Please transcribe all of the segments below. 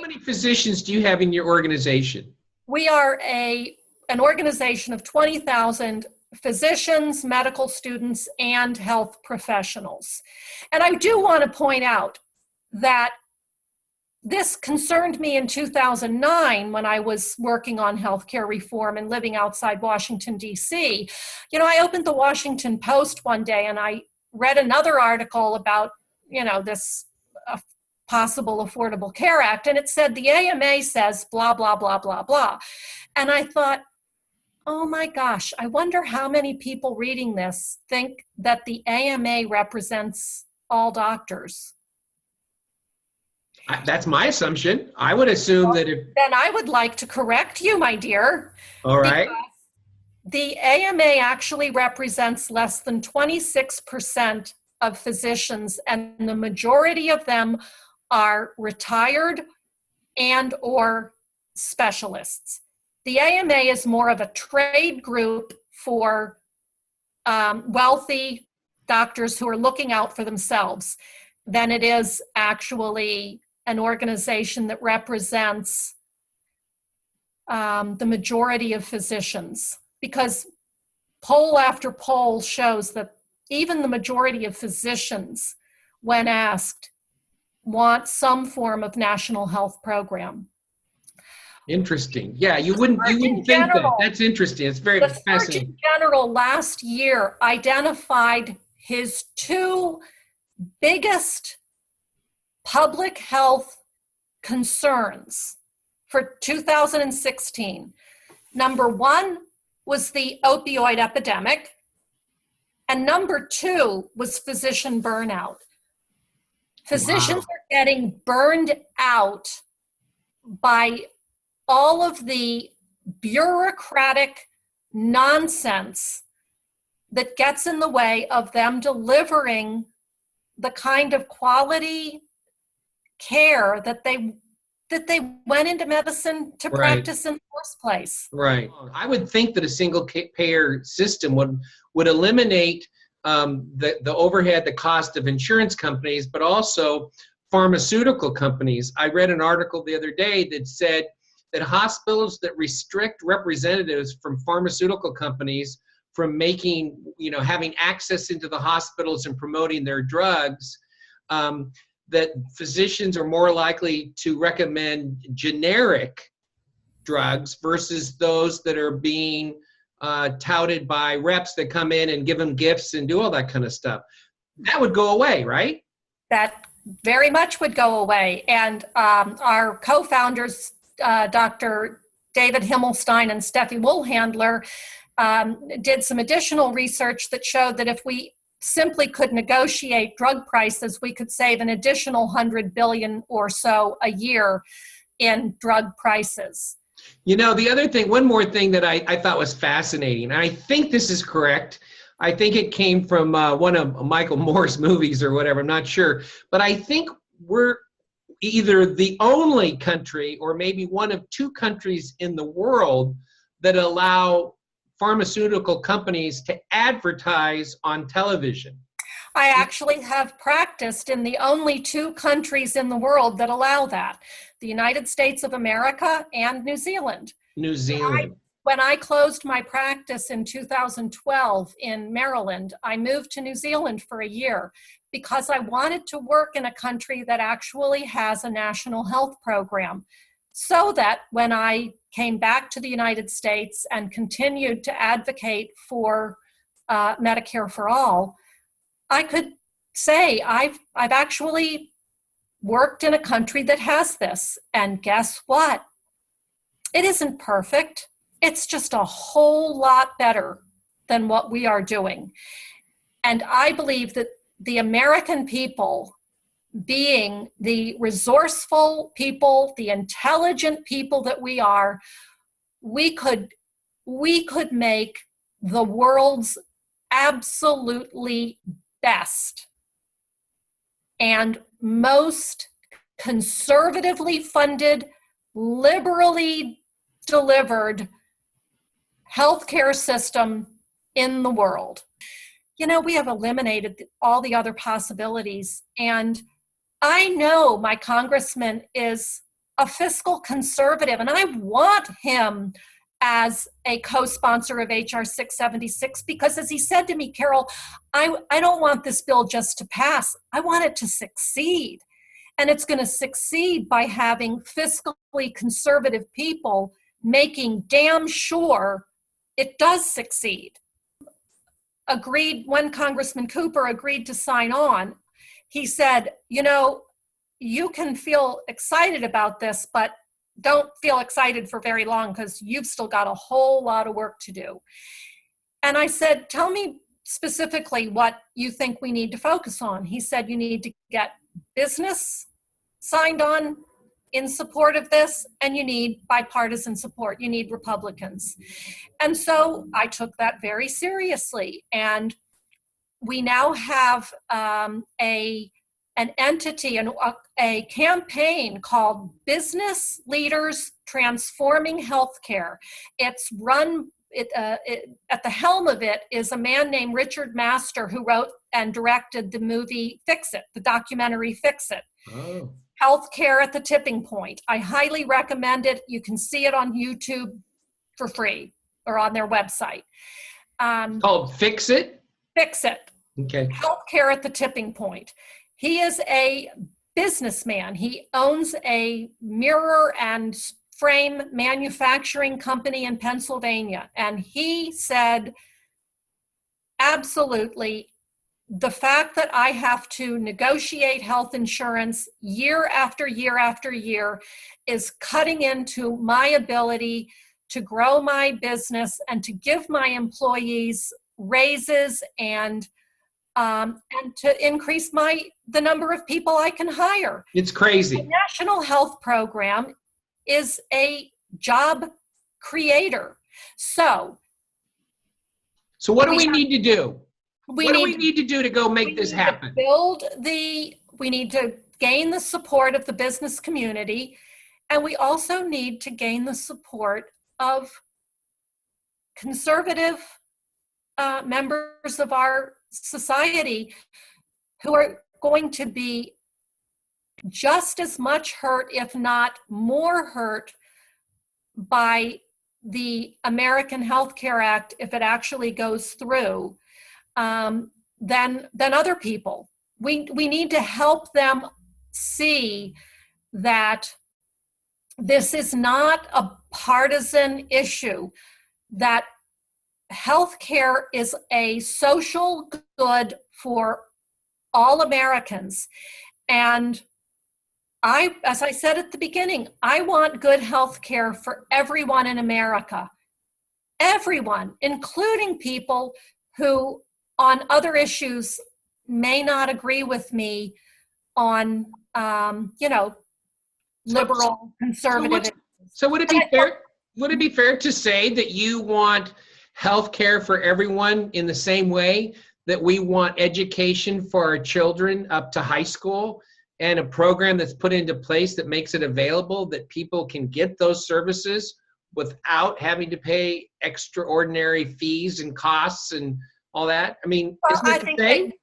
many physicians do you have in your organization? We are an organization of 20,000 physicians, medical students, and health professionals. And I do want to point out that this concerned me in 2009 when I was working on healthcare reform and living outside Washington, D.C. I opened the Washington Post one day and I read another article about, this possible Affordable Care Act, and it said the AMA says blah, blah, blah, blah, blah. And I thought, oh my gosh, I wonder how many people reading this think that the AMA represents all doctors. That's my assumption. I would assume that if... Then I would like to correct you, my dear. All right. The AMA actually represents less than 26% of physicians, and the majority of them are retired and or specialists. The AMA is more of a trade group for wealthy doctors who are looking out for themselves than it is actually an organization that represents the majority of physicians. Because poll after poll shows that even the majority of physicians, when asked, want some form of national health program. Interesting. Yeah, you wouldn't think that. That's interesting. It's very fascinating. The Surgeon General last year identified his two biggest public health concerns for 2016. Number one was the opioid epidemic, and number two was physician burnout. Physicians are getting burned out by all of the bureaucratic nonsense that gets in the way of them delivering the kind of quality care that they went into medicine to practice in the first place. Right. I would think that a single payer system would eliminate the overhead, the cost of insurance companies, but also pharmaceutical companies. I read an article the other day that said that hospitals that restrict representatives from pharmaceutical companies from having access into the hospitals and promoting their drugs, that physicians are more likely to recommend generic drugs versus those that are being touted by reps that come in and give them gifts and do all that kind of stuff. That would go away, right? That very much would go away. And our co-founders, Dr. David Himmelstein and Steffi Woolhandler, did some additional research that showed that if we simply could negotiate drug prices, we could save an additional $100 billion or so a year in drug prices. The other thing, one more thing that I thought was fascinating, and I think this is correct. I think it came from one of Michael Moore's movies or whatever, I'm not sure. But I think we're either the only country or maybe one of two countries in the world that allow pharmaceutical companies to advertise on television. I actually have practiced in the only two countries in the world that allow that, the United States of America and New Zealand. New Zealand. When I closed my practice in 2012 in Maryland, I moved to New Zealand for a year because I wanted to work in a country that actually has a national health program, so that when I came back to the United States and continued to advocate for Medicare for all, I could say I've actually worked in a country that has this. And guess what? It isn't perfect. It's just a whole lot better than what we are doing. And I believe that the American people, being the resourceful people, the intelligent people that we are, we could make the world's absolutely best and most conservatively funded, liberally delivered healthcare system in the world. We have eliminated all the other possibilities, and I know my congressman is a fiscal conservative, and I want him as a co-sponsor of HR 676, because as he said to me, Carol, I don't want this bill just to pass. I want it to succeed. And it's going to succeed by having fiscally conservative people making damn sure it does succeed. Agreed, when Congressman Cooper agreed to sign on, he said, you can feel excited about this, but don't feel excited for very long because you've still got a whole lot of work to do. And I said, tell me specifically what you think we need to focus on. He said, you need to get business signed on in support of this, and you need bipartisan support. You need Republicans. And so I took that very seriously. And we now have an entity and a campaign called Business Leaders Transforming Healthcare. It's run, at the helm of it is a man named Richard Master, who wrote and directed the movie Fix It, the documentary Fix It. Oh. Healthcare at the Tipping Point. I highly recommend it. You can see it on YouTube for free or on their website. Called Fix It? Fix It. Okay. Healthcare at the Tipping Point. He is a businessman. He owns a mirror and frame manufacturing company in Pennsylvania. And he said, absolutely, the fact that I have to negotiate health insurance year after year after year is cutting into my ability to grow my business and to give my employees raises and to increase the number of people I can hire. It's crazy. The National Health Program is a job creator. So what do we need to do? What do we need to do to go make this happen? We need to gain the support of the business community, and we also need to gain the support of conservative members of our society who are going to be just as much hurt, if not more hurt, by the American Health Care Act, if it actually goes through, than other people. We need to help them see that this is not a partisan issue, that healthcare is a social good for all Americans. And as I said at the beginning, I want good healthcare for everyone in America. Everyone, including people who on other issues may not agree with me on, liberal, conservative. So would it be fair? Would it be fair to say that you want health care for everyone in the same way that we want education for our children up to high school, and a program that's put into place that makes it available that people can get those services without having to pay extraordinary fees and costs and all that? I mean, isn't it the same?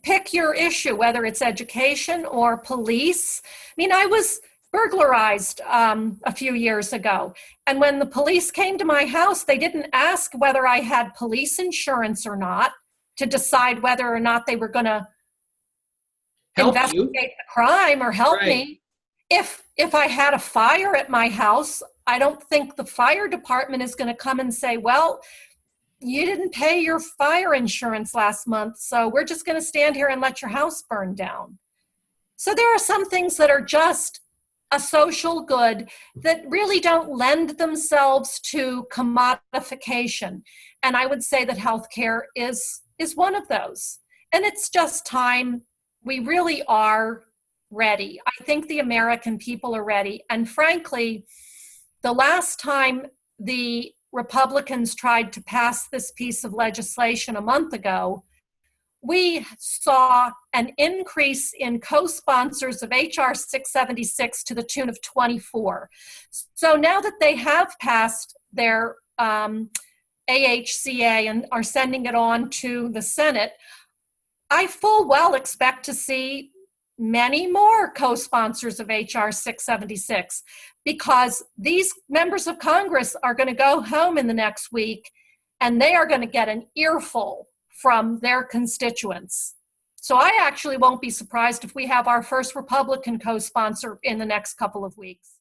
Pick your issue, whether it's education or police. I mean, I was burglarized a few years ago. And when the police came to my house, they didn't ask whether I had police insurance or not to decide whether or not they were going to investigate the crime or help me. If I had a fire at my house, I don't think the fire department is going to come and say, well, you didn't pay your fire insurance last month, so we're just going to stand here and let your house burn down. So there are some things that are just a social good that really don't lend themselves to commodification. And I would say that healthcare is one of those. And it's just time. We really are ready. I think the American people are ready. And frankly, the last time the Republicans tried to pass this piece of legislation a month ago, we saw an increase in co-sponsors of HR 676 to the tune of 24. So now that they have passed their AHCA and are sending it on to the Senate, I full well expect to see many more co-sponsors of HR 676, because these members of Congress are going to go home in the next week and they are going to get an earful from their constituents. So I actually won't be surprised if we have our first Republican co-sponsor in the next couple of weeks.